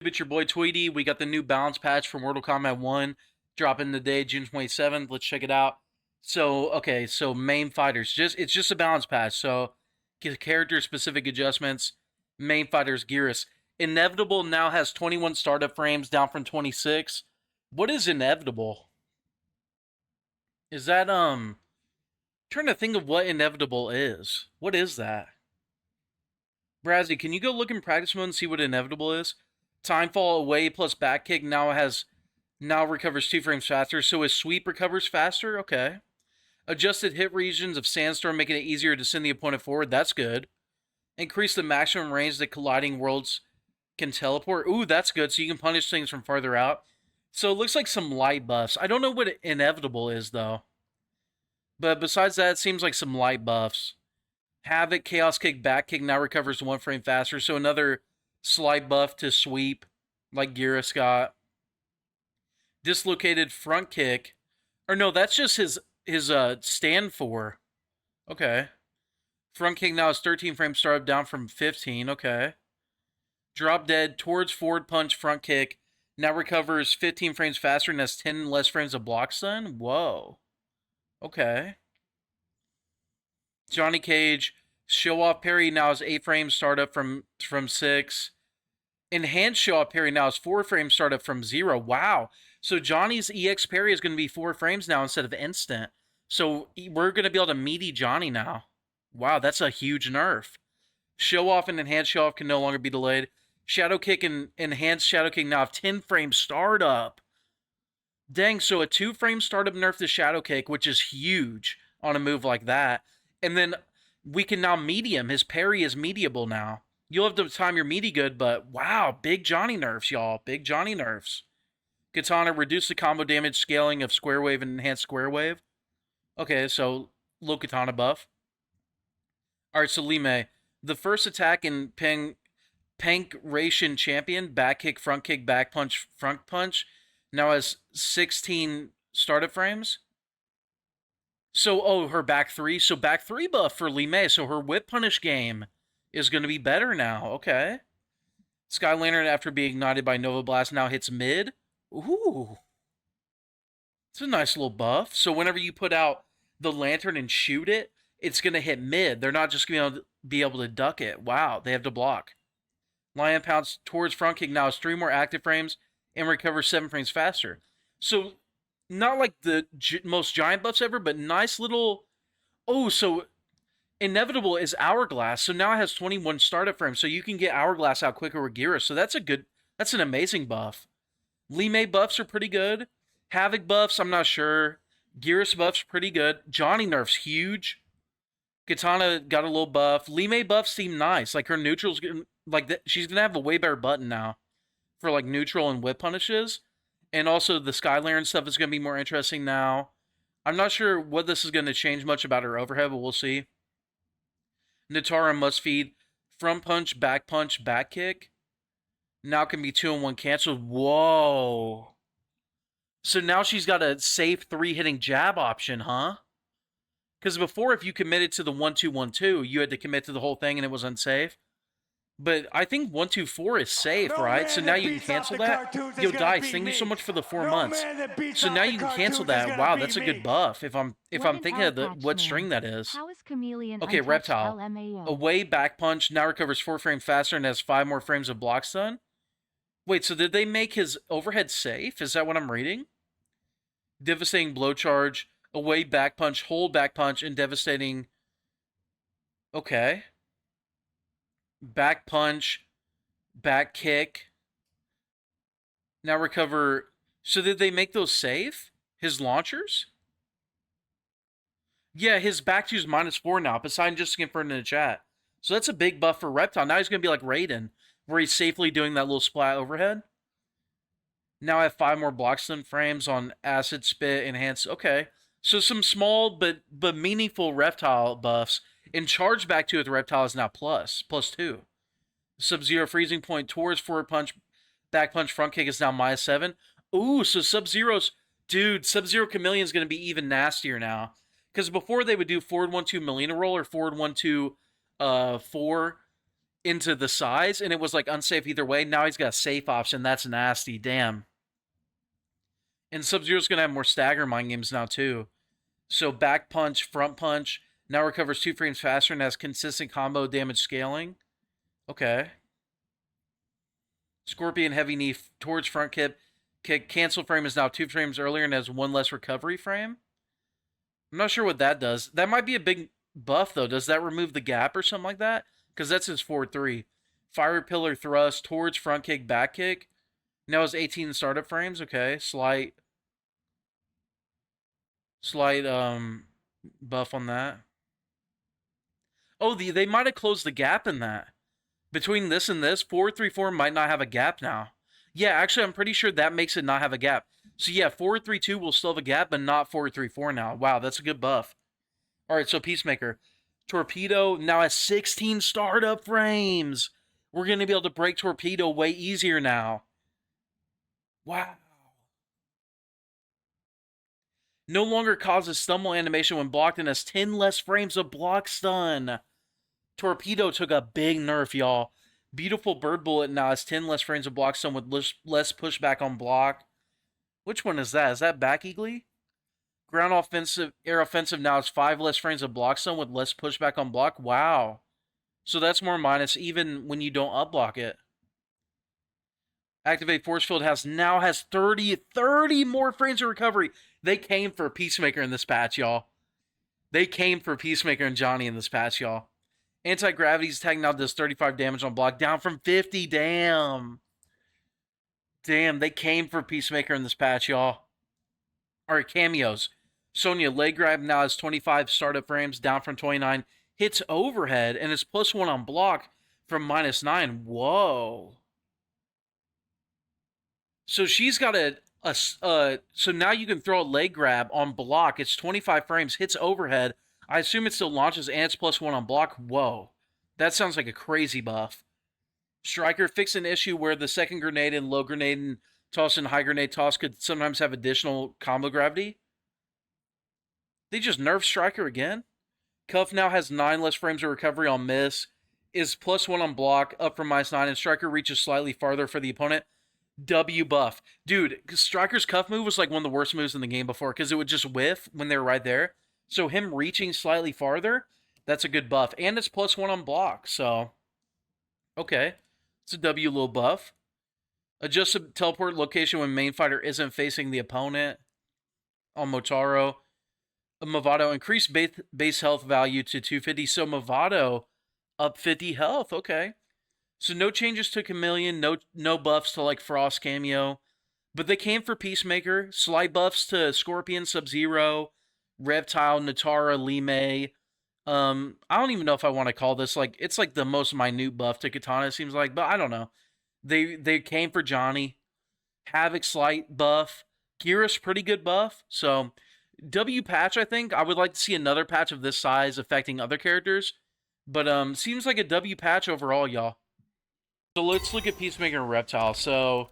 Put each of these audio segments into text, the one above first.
It's your boy Tweedy. We got the new balance patch for Mortal Kombat 1 dropping today, June 27th. Let's check it out. So main fighters. It's just a balance patch. So character specific adjustments. Main fighters Gearus. Inevitable now has 21 startup frames down from 26. What is Inevitable? Is that trying to think of what Inevitable is. What is that? Brazzy, can you go look in practice mode and see what Inevitable is? Timefall away plus back kick now recovers 2 frames faster, so his sweep recovers faster? Okay. Adjusted hit regions of Sandstorm, making it easier to send the opponent forward. That's good. Increase the maximum range that colliding worlds can teleport. Ooh, that's good, so you can punish things from farther out. So it looks like some light buffs. I don't know what Inevitable is, though. But besides that, it seems like some light buffs. Havoc, Chaos Kick, Back Kick now recovers 1 frame faster, so another slight buff to sweep, like Gearus got. Dislocated front kick. Or no, that's just his stand for. Okay. Front kick now is 13 frame startup down from 15. Okay. Drop dead towards forward punch front kick. Now recovers 15 frames faster and has 10 less frames of block stun. Whoa. Okay. Johnny Cage. Show off parry now is 8 frames startup from 6. Enhanced show off parry now is 4 frames startup from 0. Wow. So Johnny's EX parry is going to be 4 frames now instead of instant. So we're going to be able to meaty Johnny now. Wow, that's a huge nerf. Show off and enhanced show off can no longer be delayed. Shadow kick and enhanced shadow kick now have 10 frame startup. Dang, so a 2 frame startup nerf to shadow kick, which is huge on a move like that. And then we can now medium. His parry is mediable now. You'll have to time your meaty good, but wow, big Johnny nerfs, y'all. Big Johnny nerfs. Katana, reduce the combo damage scaling of Square Wave and Enhanced Square Wave. Okay, so low Katana buff. Alright, so Lime. The first attack in Pankration Champion, back kick, back punch, front punch, now has 16 startup frames. So, her back 3. So back 3 buff for Lime. So her whip punish game is going to be better now. Okay. Sky Lantern, after being ignited by Nova Blast, now hits mid. Ooh. It's a nice little buff. So whenever you put out the lantern and shoot it, it's going to hit mid. They're not just going to be able to duck it. Wow, they have to block. Lion Pounce towards front kick now has 3 more active frames and recovers 7 frames faster. So not like the most giant buffs ever, but nice little... Oh, so Inevitable is Hourglass. So now it has 21 startup frames. So you can get Hourglass out quicker with Gearus. So that's an amazing buff. Lime buffs are pretty good. Havoc buffs, I'm not sure. Gearus buffs, pretty good. Johnny nerfs, huge. Katana got a little buff. Lime buffs seem nice. Like her neutral's like she's gonna have a way better button now for like neutral and whip punishes. And also the Sky Lantern stuff is gonna be more interesting now. I'm not sure what this is gonna change much about her overhead, but we'll see. Natara must feed front punch, back kick. Now can be 2-in-1 canceled. Whoa. So now she's got a safe 3-hitting jab option, huh? Because before, if you committed to the 1-2-1-2, you had to commit to the whole thing and it was unsafe. But I think 1-2-4 is safe, right? So now you can cancel that. Yo, Dice, thank you so much for the 4 months. So now you can cancel that. Wow, that's a good buff. If I'm thinking of what string that is. Okay, Reptile. Away back punch now recovers 4 frames faster and has 5 more frames of block stun. Wait, so did they make his overhead safe? Is that what I'm reading? Devastating blow charge, away back punch, hold back punch, and devastating... Okay. Back punch, back kick. Now recover... So did they make those safe? His launchers? Yeah, his back 2 is -4 now. Poseidon just confirmed in the chat. So that's a big buff for Reptile. Now he's going to be like Raiden, where he's safely doing that little splat overhead. Now I have 5 more block stun frames on Acid Spit, Enhance. Okay. So some small but meaningful Reptile buffs. And charge back 2 with Reptile is now +2. Sub-Zero freezing point towards forward punch, back punch, front kick is now -7. Ooh, so Sub-Zero's... Dude, Sub-Zero Chameleon is going to be even nastier now. Because before they would do forward 1-2 Melina roll or forward 1-2 4 into the size, and it was like unsafe either way. Now he's got a safe option. That's nasty. Damn. And Sub-Zero's gonna have more stagger mind games now too. So back punch, front punch, now recovers 2 frames faster and has consistent combo damage scaling. Okay. Scorpion heavy knee towards front kick. Cancel frame is now 2 frames earlier and has 1 less recovery frame. I'm not sure what that does. That might be a big buff though. Does that remove the gap or something like that? Because that's his 4-3. Fire pillar thrust towards front kick, back kick. Now has 18 startup frames. Okay. Slight buff on that. Oh, they might have closed the gap in that. Between this and this, 4-3-4 might not have a gap now. Yeah, actually, I'm pretty sure that makes it not have a gap. So yeah, 4-3-2 will still have a gap, but not 4-3-4 now. Wow, that's a good buff. All right, so Peacemaker. Torpedo now has 16 startup frames. We're going to be able to break Torpedo way easier now. Wow. No longer causes stumble animation when blocked and has 10 less frames of block stun. Torpedo took a big nerf, y'all. Beautiful Bird Bullet now has 10 less frames of block stun with less pushback on block. Which one is that? Is that back eagly? Ground offensive, air offensive now has 5 less frames of block stun with less pushback on block. Wow. So that's more minus even when you don't up block it. Activate Force Field now has 30 more frames of recovery. They came for Peacemaker in this patch, y'all. They came for Peacemaker and Johnny in this patch, y'all. Anti-Gravity's attack now does 35 damage on block, down from 50. Damn. Damn, they came for Peacemaker in this patch, y'all. Alright, cameos. Sonya leg grab now has 25 startup frames, down from 29. Hits overhead, and is +1 on block from -9. Whoa. So she's got so now you can throw a leg grab on block. It's 25 frames, hits overhead. I assume it still launches, and it's +1 on block. Whoa. That sounds like a crazy buff. Striker fixed an issue where the second grenade and low grenade and toss and high grenade toss could sometimes have additional combo gravity. They just nerfed Striker again? Cuff now has 9 less frames of recovery on miss, is +1 on block, up from -9, and Striker reaches slightly farther for the opponent. W buff. Dude, Striker's cuff move was like one of the worst moves in the game before because it would just whiff when they were right there. So him reaching slightly farther, that's a good buff. And it's +1 on block, so... Okay. It's a W little buff. Adjusted teleport location when main fighter isn't facing the opponent. On Motaro. Movado increased base health value to 250. So Movado up 50 health. Okay. So no changes to Chameleon, no buffs to like Frost cameo, but they came for Peacemaker. Slight buffs to Scorpion, Sub-Zero, Reptile, Natara, Lee May. I don't even know if I want to call this like it's like the most minute buff to Katana. It seems like, but I don't know. They came for Johnny. Havoc slight buff. Kira's pretty good buff. So W patch, I think I would like to see another patch of this size affecting other characters, but seems like a W patch overall, y'all. So let's look at Peacemaker and Reptile. So,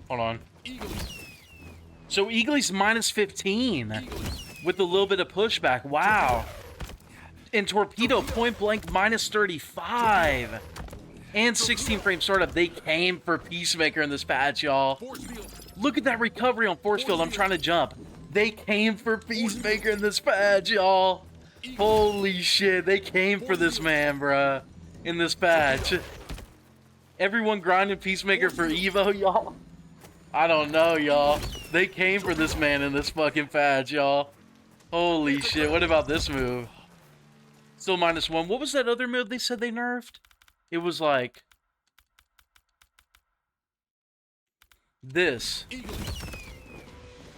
hold on. So Eagly's -15 with a little bit of pushback. Wow. And Torpedo point blank -35 and 16 frame startup. They came for Peacemaker in this patch, y'all. Look at that recovery on Force Field. I'm trying to jump. They came for Peacemaker in this patch, y'all. Holy shit, they came for this man, bruh, in this patch. Everyone grinding Peacemaker for Evo, y'all. I don't know, y'all. They came for this man in this fucking patch, y'all. Holy shit, what about this move? Still -1. What was that other move they said they nerfed? It was like... this.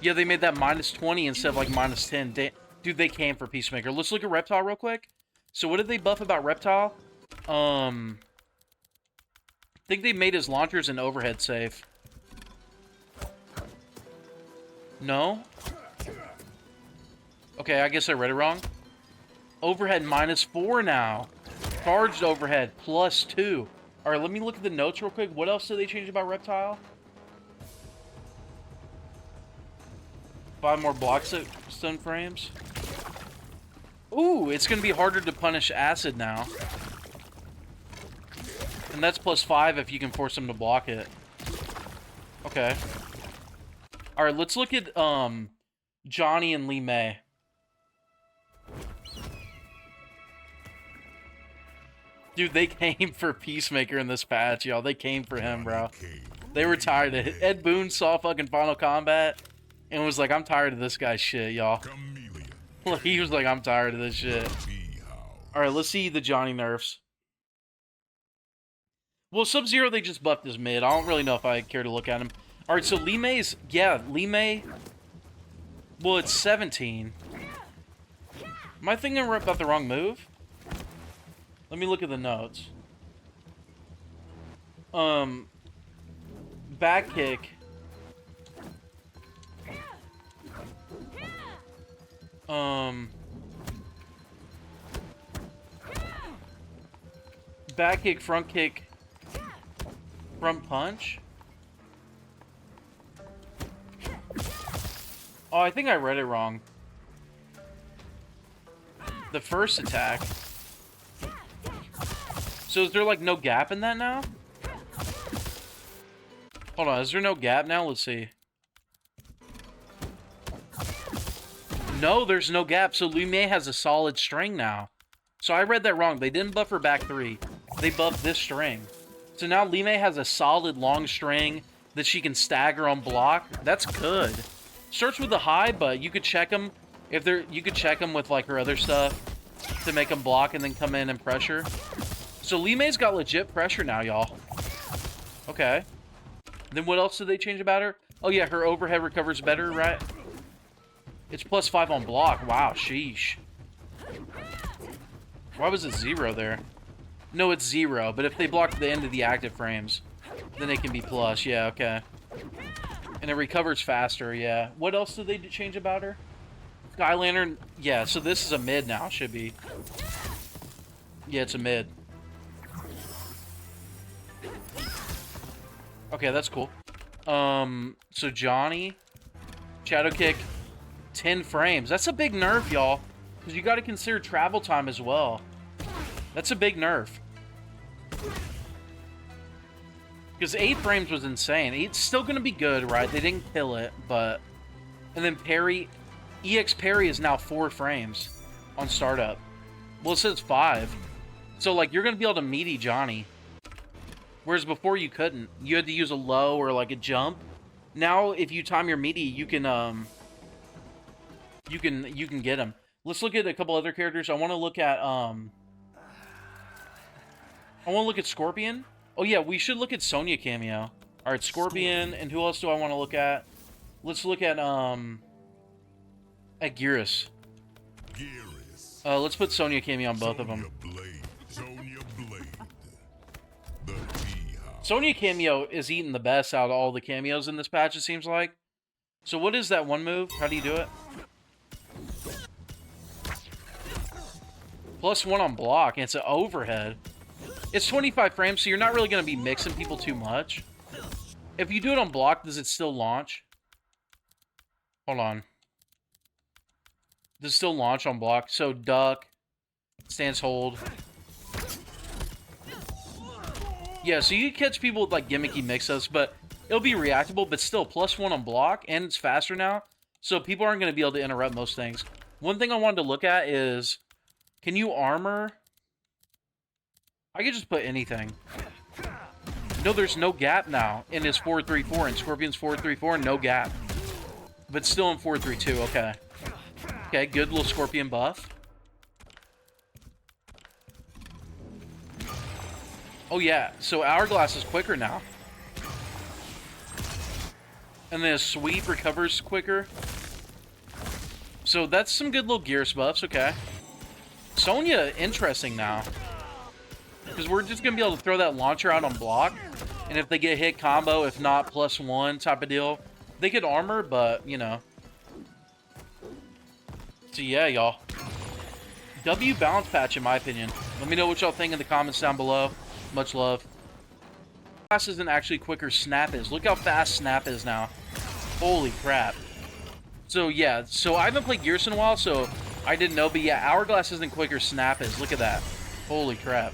Yeah, they made that -20 instead of like -10. Dude, they came for Peacemaker. Let's look at Reptile real quick. So what did they buff about Reptile? I think they made his launchers and overhead safe. No? Okay, I guess I read it wrong. Overhead -4 now. Charged overhead +2. Alright, let me look at the notes real quick. What else did they change about Reptile? 5 more block stun frames. Ooh, it's gonna be harder to punish acid now. And that's +5 if you can force them to block it. Okay. Alright, let's look at, Johnny and Lee May. Dude, they came for Peacemaker in this patch, y'all. They came for him, bro. They were tired of it. Ed Boon saw fucking Final Kombat and was like, I'm tired of this guy's shit, y'all. He was like, I'm tired of this shit. Alright, let's see the Johnny nerfs. Well, Sub-Zero, they just buffed his mid. I don't really know if I care to look at him. Alright, so Lee May's... Yeah, Lee May... Well, it's 17. Am I thinking about the wrong move? Let me look at the notes. Back kick. Back kick, front kick, front punch. Oh, I think I read it wrong. The first attack. So is there like no gap in that now? Hold on, is there no gap now? Let's see. No, there's no gap, so Lee May has a solid string now. So I read that wrong. They didn't buff her back 3. They buffed this string. So now Lee May has a solid long string that she can stagger on block. That's good. Starts with a high, but you could check them if they're. You could check them with like her other stuff to make them block and then come in and pressure. So Lee May's got legit pressure now, y'all. Okay. Then what else did they change about her? Oh yeah, her overhead recovers better, right? It's +5 on block. Wow, sheesh. Why was it 0 there? No, it's 0, but if they block the end of the active frames, then it can be plus. Yeah, okay. And it recovers faster, yeah. What else did they change about her? Sky Lantern, yeah, so this is a mid now, should be. Yeah, it's a mid. Okay, that's cool. So Johnny, Shadow Kick, 10 frames. That's a big nerf, y'all. Because you got to consider travel time as well. That's a big nerf. Because 8 frames was insane. It's still going to be good, right? They didn't kill it, but... And then parry... EX parry is now 4 frames on startup. Well, it says 5. So, like, you're going to be able to meaty Johnny. Whereas before you couldn't. You had to use a low or, like, a jump. Now, if you time your meaty, you can get him. Let's look at a couple other characters. I want to look at Scorpion. Oh yeah, we should look at Sonya cameo. All right, Scorpion, and who else do I want to look at? Let's look at Geras. Let's put Sonya cameo on both of them. Sonya cameo is eating the best out of all the cameos in this patch, it seems like. So what is that one move? How do you do it? +1 on block, and it's an overhead. It's 25 frames, so you're not really going to be mixing people too much. If you do it on block, does it still launch? Hold on. Does it still launch on block? So duck, stance hold. Yeah, so you can catch people with like gimmicky mix-ups, but it'll be reactable, but still +1 on block, and it's faster now. So people aren't going to be able to interrupt most things. One thing I wanted to look at is, can you armor? I could just put anything. No, there's no gap now in his 4-3-4. In Scorpion's 4-3-4, no gap. But still in 4-3-2, okay. Okay, good little Scorpion buff. Oh yeah, so Hourglass is quicker now. And then his sweep recovers quicker. So that's some good little Geras buffs, okay. Sonya, interesting now. Because we're just going to be able to throw that launcher out on block. And if they get hit, combo. If not, +1 type of deal. They could armor, but, you know. So, yeah, y'all. W balance patch, in my opinion. Let me know what y'all think in the comments down below. Much love. Fast isn't actually quicker. Snap is. Look how fast Snap is now. Holy crap. So, yeah. So, I haven't played Geras in a while, so I didn't know, but yeah, Hourglass isn't quicker, Snap is. Look at that. Holy crap.